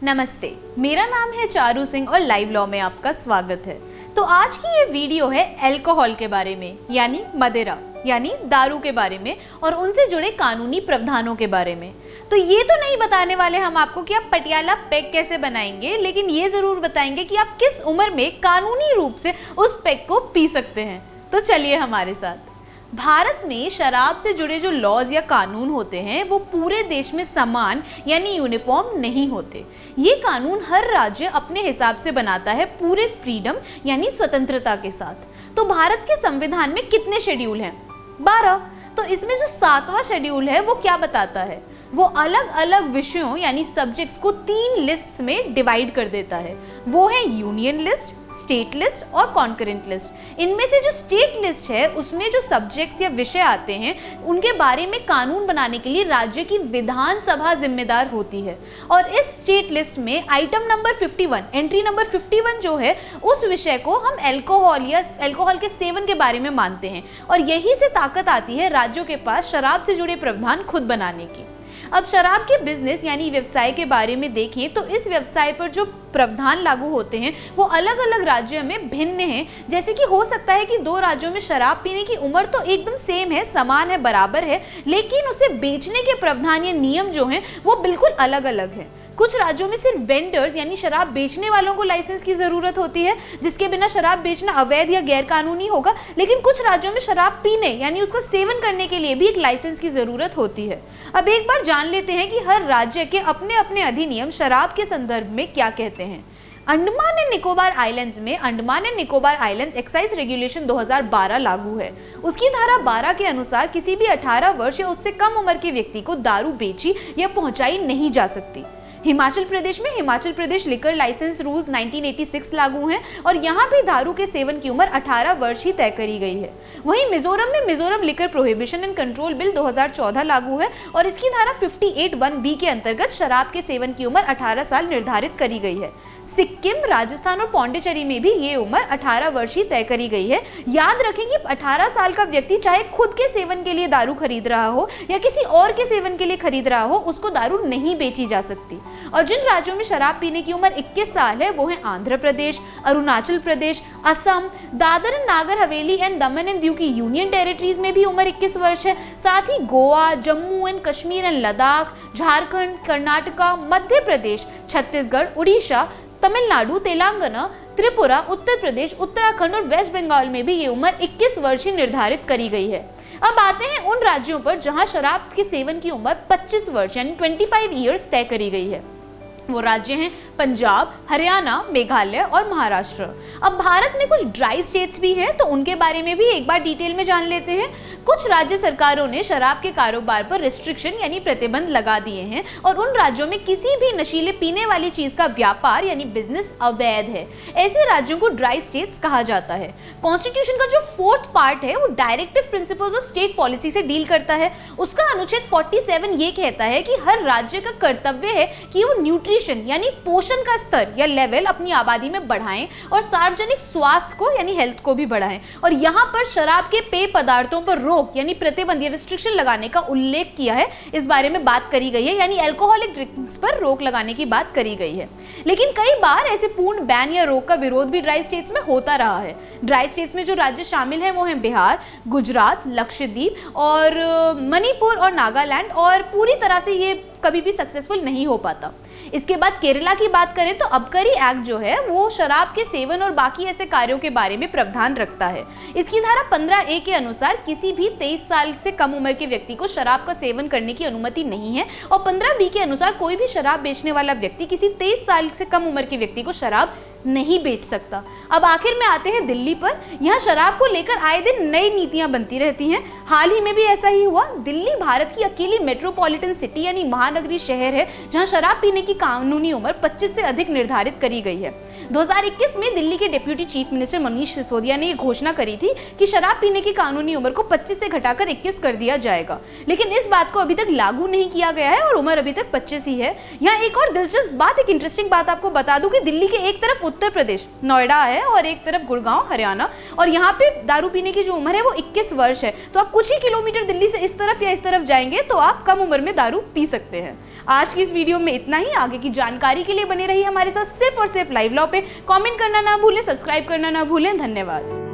नमस्ते, मेरा नाम है चारू सिंह और लाइव लॉ में आपका स्वागत है। तो आज की ये वीडियो है अल्कोहल के बारे में, यानी मदिरा यानी दारू के बारे में और उनसे जुड़े कानूनी प्रावधानों के बारे में। तो ये तो नहीं बताने वाले हम आपको कि आप पटियाला पेग कैसे बनाएंगे, लेकिन ये जरूर बताएंगे कि आप किस उम्र में कानूनी रूप से उस पेग को पी सकते हैं। तो चलिए हमारे साथ। भारत में शराब से जुड़े जो लॉज या कानून होते हैं वो पूरे देश में समान यानी यूनिफॉर्म नहीं होते। ये कानून हर राज्य अपने हिसाब से बनाता है, पूरे फ्रीडम यानी स्वतंत्रता के साथ। तो भारत के संविधान में कितने शेड्यूल हैं? 12। तो इसमें जो 7वां शेड्यूल है वो क्या बताता है? वो अलग अलग विषयों यानी सब्जेक्ट्स को 3 लिस्ट्स में डिवाइड कर देता है। वो है यूनियन लिस्ट, स्टेट लिस्ट और कॉन्करेंट लिस्ट। इनमें से जो स्टेट लिस्ट है उसमें जो सब्जेक्ट्स या विषय आते हैं उनके बारे में कानून बनाने के लिए राज्य की विधानसभा जिम्मेदार होती है। और इस स्टेट लिस्ट में आइटम नंबर 51, एंट्री नंबर 51 जो है उस विषय को हम अल्कोहल या अल्कोहल के सेवन के बारे में मानते हैं। और यही से ताकत आती है राज्यों के पास शराब से जुड़े प्रावधान खुद बनाने की। अब शराब के बिजनेस यानी व्यवसाय के बारे में देखें तो इस व्यवसाय पर जो प्रावधान लागू होते हैं वो अलग अलग राज्यों में भिन्न हैं। जैसे कि हो सकता है कि 2 राज्यों में शराब पीने की उम्र तो एकदम सेम है, समान है, बराबर है, लेकिन उसे बेचने के प्रावधान या नियम जो हैं वो बिल्कुल अलग अलग है। कुछ राज्यों में सिर्फ वेंडर्स यानी शराब बेचने वालों को लाइसेंस की जरूरत होती है, जिसके बिना शराब बेचना अवैध या गैर कानूनी होगा। लेकिन कुछ राज्यों में शराब पीने यानी उसका सेवन करने के लिए भी एक लाइसेंस की जरूरत होती है। अब एक बार जान लेते हैं कि हर राज्य के अपने अपने अधिनियम शराब के संदर्भ में क्या कहते हैं। अंडमान एंड निकोबार आइलैंड्स में Andaman and Nicobar islands excise regulation 2012 लागू है। उसकी धारा 12 के अनुसार किसी भी 18 वर्ष या उससे कम उम्र के व्यक्ति को दारू बेची या पहुंचाई नहीं जा सकती। हिमाचल प्रदेश में Himachal Pradesh liquor licence rules 1986 लागू हैं और यहाँ भी दारू के सेवन की उम्र 18 वर्ष ही तय करी गई है। वहीं मिजोरम में Mizoram liquor prohibition and control bill 2014 लागू है और इसकी धारा 58(1)(b) के अंतर्गत शराब के सेवन की उम्र 18 साल निर्धारित करी गई है। सिक्किम, राजस्थान और पौंडीचेरी में भी ये उम्र 18 वर्ष ही तय करी गई है। याद रखें कि 18 साल का व्यक्ति चाहे खुद के सेवन के लिए दारू खरीद रहा हो या किसी और के सेवन के लिए खरीद रहा हो, उसको दारू नहीं बेची जा सकती। और जिन राज्यों में शराब पीने की उम्र 21 साल है वो है Andhra Pradesh, Arunachal Pradesh, Assam, Dadar and Nagar Haveli and Daman and Diu की यूनियन टेरिटरीज में भी उम्र 21 वर्ष है। साथ ही गोवा, जम्मू एंड कश्मीर एंड लद्दाख, झारखंड, कर्नाटका, मध्य प्रदेश, छत्तीसगढ़, उड़ीसा, तमिलनाडु, तेलंगाना, त्रिपुरा, उत्तर प्रदेश, उत्तराखंड और वेस्ट बंगाल में भी ये उम्र 21 वर्ष ही निर्धारित करी गई है। अब आते हैं उन राज्यों पर जहां शराब के सेवन की उम्र 25 वर्ष यानी 25 ईयर्स तय करी गई है। वो राज्य हैं पंजाब, हरियाणा, मेघालय और महाराष्ट्र। अब भारत में कुछ ड्राई स्टेट्स भी हैं, तो उनके बारे में भी एक बार डिटेल में जान लेते हैं। कुछ राज्य सरकारों ने शराब के कारोबार पर रिस्ट्रिक्शन यानी प्रतिबंध लगा दिए हैं और उन राज्यों में किसी भी नशीले पीने वाली चीज का व्यापार यानी बिजनेस अवैध है। ऐसे राज्यों को ड्राई स्टेट्स कहा जाता है। कॉन्स्टिट्यूशन का जो 4th पार्ट है वो directive principles of state policy से डील करता है। उसका अनुच्छेद 47 ये कहता है कि हर राज्य का कर्तव्य है कि वो न्यूट्रिशन यानी पोषण का स्तर या लेवल अपनी आबादी में बढ़ाएं और सार्वजनिक स्वास्थ्य को यानी हेल्थ को भी बढ़ाएं। और यहाँ पर शराब के पेय पदार्थों पर रोक यानी प्रतिबंध या रिस्ट्रिक्शन लगाने का उल्लेख किया है। इस बारे में बात करी गई है, यानी अल्कोहलिक ड्रिंक्स पर रोक लगाने की बात करी गई है। लेकिन कई बार ऐसे पूर्ण बैन या रोक का विरोध भी ड्राई स्टेट्स में होता रहा है। ड्राई स्टेट्स में जो राज्य शामिल हैं वो हैं बिहार, गुजरात, लक्षद्वीप और मणिपुर और नागालैंड, और पूरी तरह से ये कभी भी सक्सेसफुल नहीं हो पाता। इसके बाद केरला की बात करें तो अबकारी एक्ट जो है वो शराब के सेवन और बाकी ऐसे कार्यों के बारे में प्रावधान रखता है। इसकी धारा 15(a) के अनुसार किसी भी 23 साल से कम उम्र के व्यक्ति को शराब का सेवन करने की अनुमति नहीं है और 15(b) के अनुसार कोई भी शराब बेचने वाला व्यक्ति किसी 23 साल से कम उम्र के व्यक्ति को शराब नहीं बेच सकता। अब आखिर में आते हैं दिल्ली पर। यहाँ शराब को लेकर आए दिन नई नीतियां बनती रहती हैं। हाल ही में भी ऐसा ही हुआ। दिल्ली भारत की अकेली मेट्रोपॉलिटन सिटी यानी महानगरीय शहर है जहाँ शराब पीने की कानूनी उम्र 25 से अधिक निर्धारित करी गई है। 2021 में दिल्ली के deputy chief minister Manish Sisodia ने ये घोषणा करी थी कि शराब पीने की कानूनी उम्र को 25 से घटाकर 21 कर दिया जाएगा, लेकिन इस बात को अभी तक लागू नहीं किया गया है और उम्र अभी तक 25 ही है। यहाँ एक और दिलचस्प बात, एक इंटरेस्टिंग बात आपको बता दूं कि दिल्ली के एक तरफ उत्तर प्रदेश नोएडा है और एक तरफ गुड़गांव हरियाणा, और यहाँ पे दारू पीने की जो उम्र है वो 21 वर्ष है। तो आप कुछ ही किलोमीटर दिल्ली से इस तरफ या इस तरफ जाएंगे तो आप कम उम्र में दारू पी सकते हैं। आज की इस वीडियो में इतना ही। आगे की जानकारी के लिए बने रहिए हमारे साथ सिर्फ और सिर्फ लाइव लॉ पे। कमेंट करना ना भूलें, सब्सक्राइब करना ना भूलें। धन्यवाद।